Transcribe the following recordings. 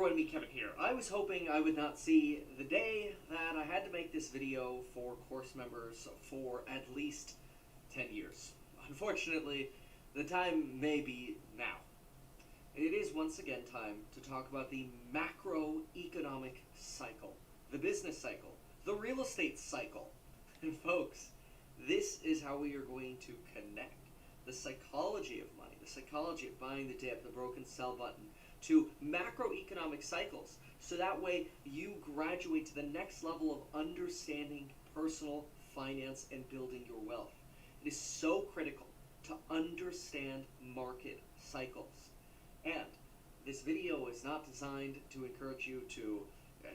everyone, me Kevin here. I was hoping I would not see the day that I had to make this video for course members for at least 10 years. Unfortunately, the time may be now. It is once again time to talk about the macroeconomic cycle, the business cycle, the real estate cycle. And folks, this is how we are going to connect the psychology of money, the psychology of buying the dip, the broken sell button, to macroeconomic cycles. So that way you graduate to the next level of understanding personal finance and building your wealth. It is so critical to understand market cycles. And this video is not designed to encourage you to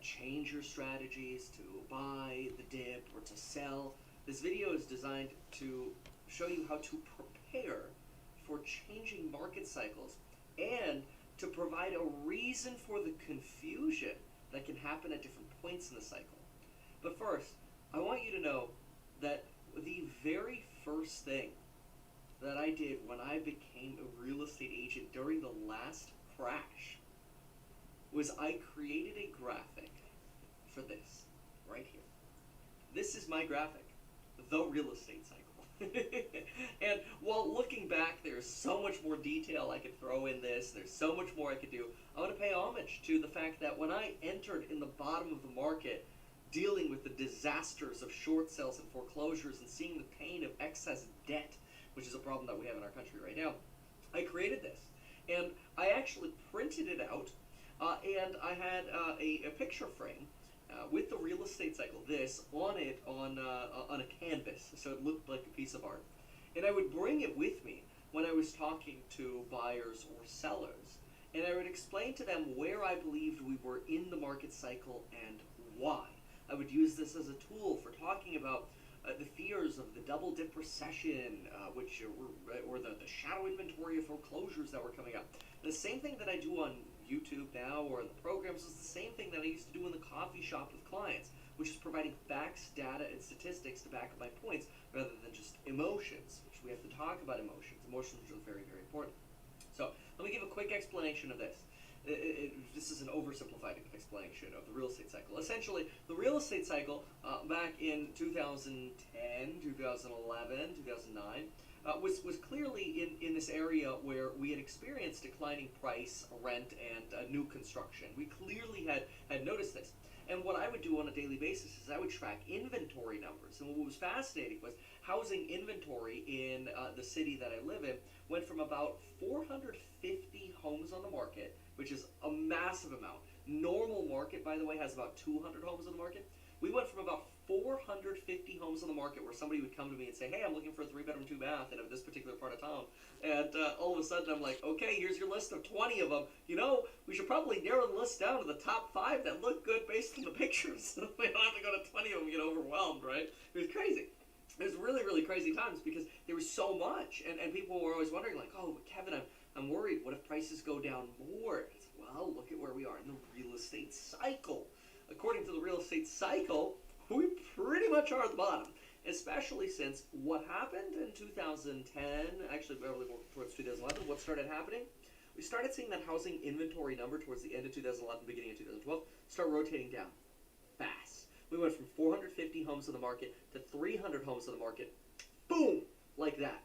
change your strategies, to buy the dip or to sell. This video is designed to show you how to prepare for changing market cycles and to provide a reason for the confusion that can happen at different points in the cycle. But first, I want you to know that the very first thing that I did when I became a real estate agent during the last crash was I created a graphic for this, right here. This is my graphic, the real estate cycle. And while looking back, there's so much more detail I could throw in this, there's so much more I could do. I want to pay homage to the fact that when I entered in the bottom of the market, dealing with the disasters of short sales and foreclosures and seeing the pain of excess debt, which is a problem that we have in our country right now, I created this. And I actually printed it out, and I had a picture frame with the real estate cycle, this on it on a canvas, so it looked like a piece of art. And I would bring it with me when I was talking to buyers or sellers, and I would explain to them where I believed we were in the market cycle and why. I would use this as a tool for talking about the fears of the double dip recession, or the shadow inventory of foreclosures that were coming up. The same thing that I do on YouTube now or in the programs is the same thing that I used to do in the coffee shop with clients, which is providing facts, data, and statistics to back up my points rather than just emotions, which we have to talk about emotions. Emotions are very, very important. So let me give a quick explanation of this. This is an oversimplified explanation of the real estate cycle. Essentially, the real estate cycle back in 2010, 2011, 2009 was clearly in this area where we had experienced declining price, rent, and new construction. We clearly had noticed this. And what I would do on a daily basis is I would track inventory numbers. And what was fascinating was housing inventory in the city that I live in went from about 450 homes on the market, which is a massive amount. Normal market, by the way, has about 200 homes on the market. We went from about 450 homes on the market where somebody would come to me and say, hey, I'm looking for a 3-bedroom, 2-bath in this particular part of town. And all of a sudden I'm like, okay, here's your list of 20 of them. You know, we should probably narrow the list down to the top 5 that look good based on the pictures. We don't have to go to 20 of them and get overwhelmed, right? It was crazy. It was really, really crazy times because there was so much. And people were always wondering, like, oh, but Kevin, I'm worried. What if prices go down more? It's, well, look at where we are in the real estate cycle. According to the real estate cycle, we pretty much are at the bottom, especially since what happened in 2010, actually probably more towards 2011, what started happening? We started seeing that housing inventory number towards the end of 2011, beginning of 2012, start rotating down fast. We went from 450 homes on the market to 300 homes on the market, boom, like that.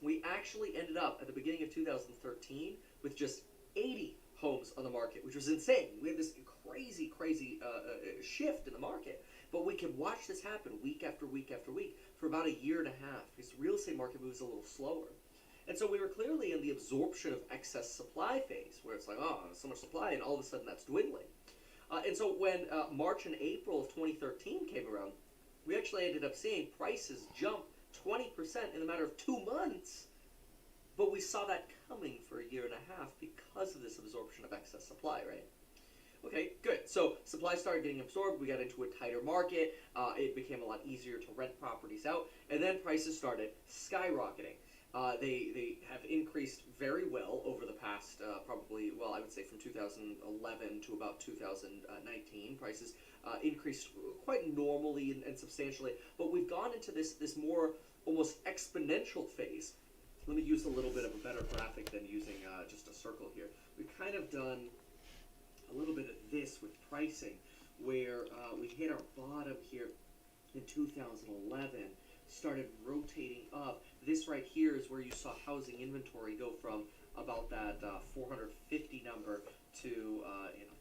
We actually ended up at the beginning of 2013 with just 80 homes on the market, which was insane. We had this crazy shift in the market. But we could watch this happen week after week after week for about a year and a half because the real estate market moves a little slower. And so we were clearly in the absorption of excess supply phase where it's like, oh, so much supply, and all of a sudden that's dwindling. And so when March and April of 2013 came around, we actually ended up seeing prices jump 20% in a matter of 2 months. But we saw that coming for a year and a half because of this absorption of excess supply, right? Okay, good. So supply started getting absorbed. We got into a tighter market. It became a lot easier to rent properties out. And then prices started skyrocketing. They have increased very well over the past probably, well, I would say from 2011 to about 2019. Prices increased quite normally and substantially. But we've gone into this more almost exponential phase. Let me use a little bit of a better graphic than using just a circle here. We've kind of done a a little bit of this with pricing, where we hit our bottom here in 2011, started rotating up. This right here is where you saw housing inventory go from about that 450 number to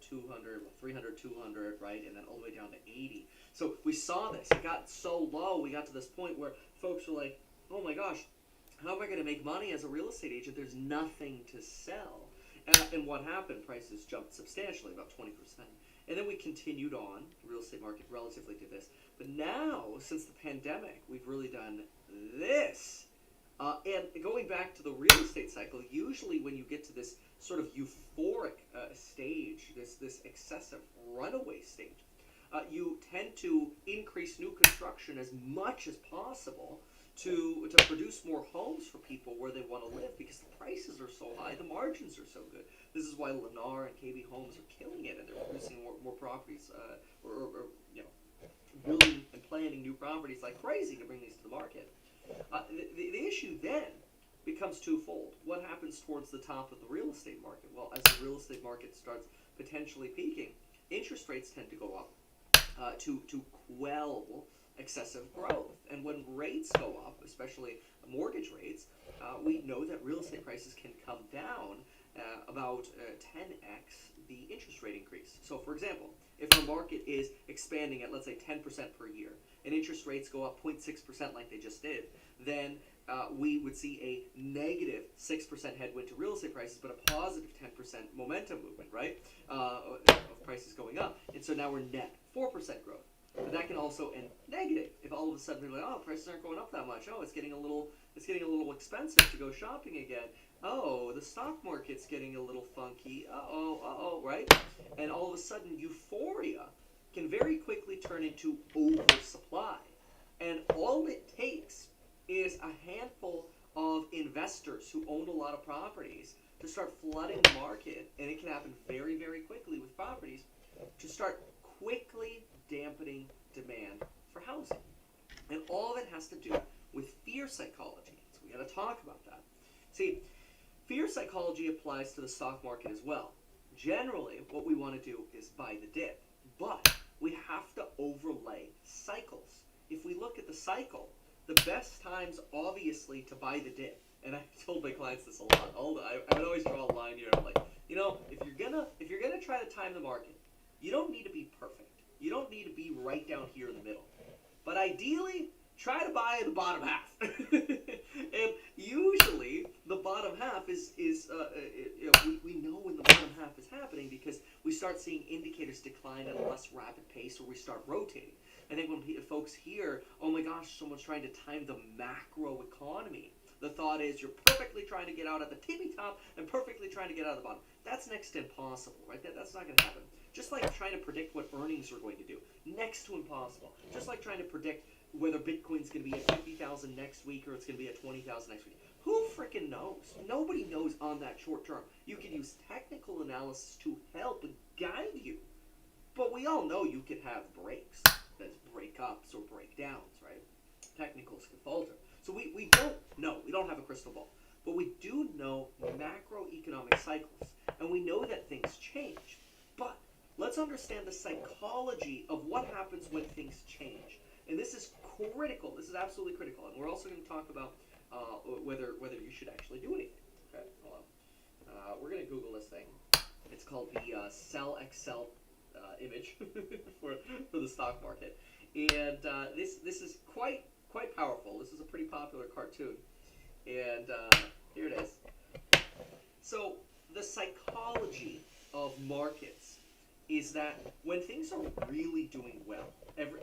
200, 300, 200, right, and then all the way down to 80. So we saw this. It got so low. We got to this point where folks were like, "Oh my gosh, how am I going to make money as a real estate agent? There's nothing to sell." And what happened? Prices jumped substantially, about 20%. And then we continued on, the real estate market relatively to this. But now, since the pandemic, we've really done this. And going back to the real estate cycle, usually when you get to this sort of euphoric stage, this excessive runaway stage, you tend to increase new construction as much as possible to produce more homes for people where they want to live, because the prices are so high, the margins are so good. This is why Lennar and KB Homes are killing it, and they're producing more properties, or building and planning new properties like crazy to bring these to the market. The issue then becomes twofold. What happens towards the top of the real estate market? Well, as the real estate market starts potentially peaking, interest rates tend to go up to quell excessive growth. And when rates go up, especially mortgage rates, we know that real estate prices can come down about 10x the interest rate increase. So, for example, if our market is expanding at, let's say, 10% per year, and interest rates go up 0.6% like they just did, then we would see a negative 6% headwind to real estate prices, but a positive 10% momentum movement, right, of prices going up. And so now we're net 4% growth. But that can also end negative if all of a sudden we're like, oh, prices aren't going up that much. Oh, it's getting a little expensive to go shopping again. Oh, the stock market's getting a little funky. Right? And all of a sudden, euphoria can very quickly turn into oversupply. And all it takes is a handful of investors who own a lot of properties to start flooding the market, and it can happen very, very quickly with properties, to start quickly dampening demand for housing. And all of it has to do with fear psychology. So we got to talk about that. See, fear psychology applies to the stock market as well. Generally, what we want to do is buy the dip, but we have to overlay cycles. If we look at the cycle, the best times, obviously, to buy the dip, and I've told my clients this a lot. I would always draw a line here. I'm like, if you're gonna try to time the market, you don't need to be perfect. You don't need to be right down here in the middle. But ideally, try to buy the bottom half. And usually, the bottom half is we know when the bottom half is happening because we start seeing indicators decline at a less rapid pace, or we start rotating. I think when folks hear, oh my gosh, someone's trying to time the macro economy, the thought is you're perfectly trying to get out at the tippy top and perfectly trying to get out of the bottom. That's next to impossible, right? That's not going to happen. Just like trying to predict what earnings are going to do. Next to impossible. Just like trying to predict whether Bitcoin's going to be at 50,000 next week or it's going to be at 20,000 next week. Who freaking knows? Nobody knows on that short term. You can use technical analysis to help guide you. But we all know you can have breaks. That's breakups or breakdowns, right? Technicals can falter. So we don't know. We don't have a crystal ball. But we do know macroeconomic cycles. And we know that things change. But let's understand the psychology of what happens when things change. And this is critical. This is absolutely critical. And we're also going to talk about whether you should actually do anything. Okay, hold on. We're going to Google this thing. It's called the Sell Excel image for the stock market. And this is quite powerful. This is a pretty popular cartoon. And here it is. So the psychology of markets is that when things are really doing well,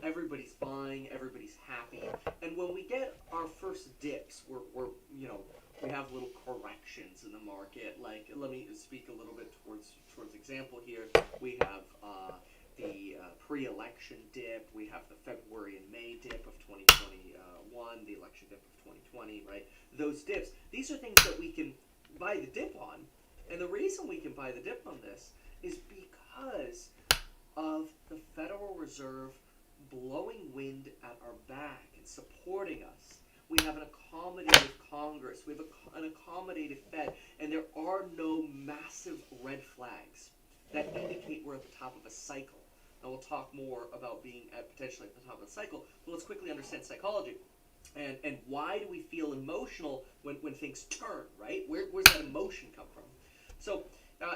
everybody's buying, everybody's happy, and when we get our first dips, we have little corrections in the market. Like, let me speak a little bit towards example here. We have the pre-election dip. We have the February and May dip of 2021, the election dip of 2020, right? Those dips, these are things that we can buy the dip on. And the reason we can buy the dip on this is because of the Federal Reserve blowing wind at our back and supporting us. We have an accommodative Congress. We have an accommodative Fed. And there are no massive red flags that indicate we're top of a cycle. And we'll talk more about being potentially at the top of the cycle, but let's quickly understand psychology. And why do we feel emotional when things turn, right? Where's that emotion come from? So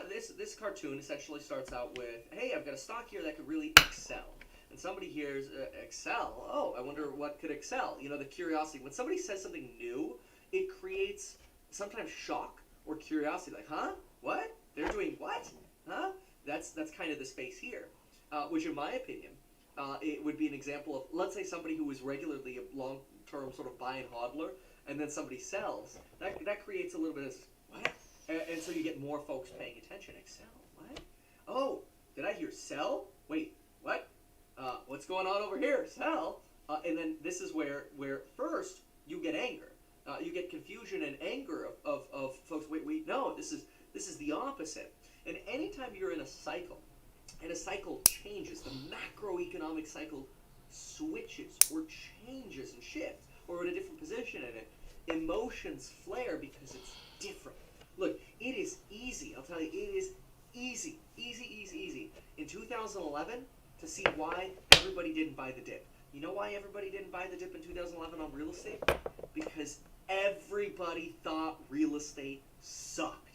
this cartoon essentially starts out with, hey, I've got a stock here that could really excel. And somebody hears, excel? Oh, I wonder what could excel. You know, the curiosity. When somebody says something new, it creates sometimes shock or curiosity. Like, huh? What? They're doing what? Huh? That's kind of the space here. Which in my opinion, it would be an example of, let's say somebody who was regularly a long-term sort of buy and hodler, and then somebody sells. That creates a little bit of, what? And so you get more folks paying attention. Excel? What? Oh, did I hear sell? Wait, what? What's going on over here? Sell? And then this is where first you get anger. You get confusion and anger of folks, wait, no, this is the opposite. And anytime you're in a cycle, and a cycle changes, the macroeconomic cycle switches or changes and shifts, or in a different position in it, emotions flare because it's different. Look, it is easy, I'll tell you, it is easy in 2011 to see why everybody didn't buy the dip. You know why everybody didn't buy the dip in 2011 on real estate? Because everybody thought real estate sucked.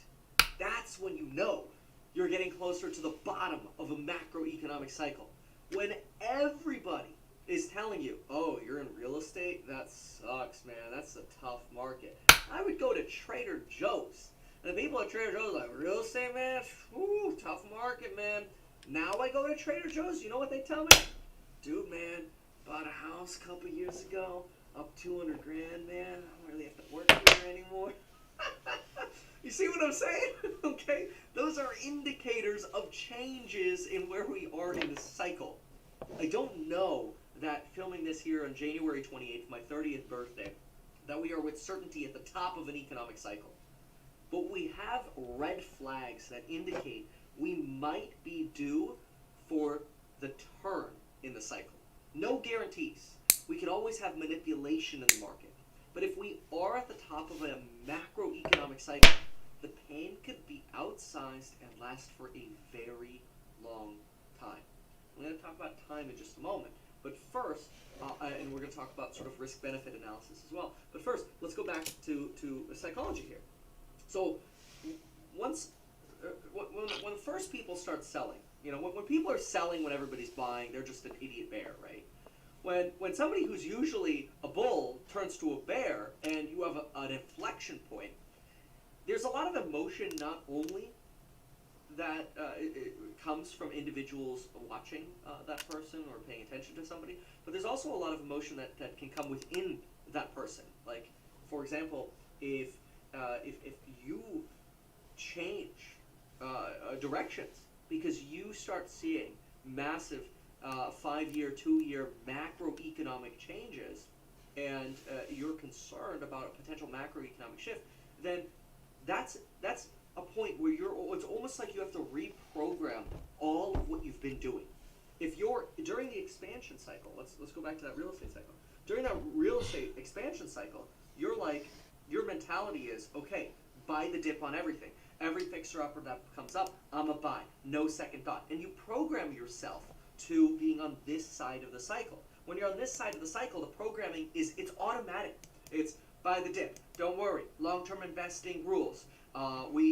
That's when you know you're getting closer to the bottom of a macroeconomic cycle. When everybody is telling you, oh, you're in real estate? That sucks, man. That's a tough market. I would go to Trader Joe's. And the people at Trader Joe's are like, real estate, man? Ooh, tough market, man. Now I go to Trader Joe's, you know what they tell me? Dude, man, bought a house a couple years ago, up 200 grand, man. I don't really have to work here anymore. You see what I'm saying? Okay? Those are indicators of changes in where we are in the cycle. I don't know that filming this here on January 28th, my 30th birthday, that we are with certainty at the top of an economic cycle. But we have red flags that indicate we might be due for the turn in the cycle. No guarantees. We could always have manipulation in the market. But if we are at the top of a macroeconomic cycle, the pain could be outsized and last for a very long time. I'm going to talk about time in just a moment. But first, and we're going to talk about sort of risk-benefit analysis as well. But first, let's go back to psychology here. So when first people start selling, you know, when people are selling when everybody's buying, they're just an idiot bear, right? When somebody who's usually a bull turns to a bear and you have an inflection point, there's a lot of emotion not only that it comes from individuals watching that person or paying attention to somebody, but there's also a lot of emotion that can come within that person. Like, for example, if you change directions because you start seeing massive 5-year, 2-year macroeconomic changes, and you're concerned about a potential macroeconomic shift, then that's a point where it's almost like you have to reprogram all of what you've been doing. If you're during the expansion cycle, let's go back to that real estate cycle. During that real estate expansion cycle, your mentality is, okay, buy the dip on everything. Every fixer-upper that comes up, I'm a buy. No second thought. And you program yourself to being on this side of the cycle. When you're on this side of the cycle, the programming it's automatic. It's buy the dip. Don't worry. Long-term investing rules. We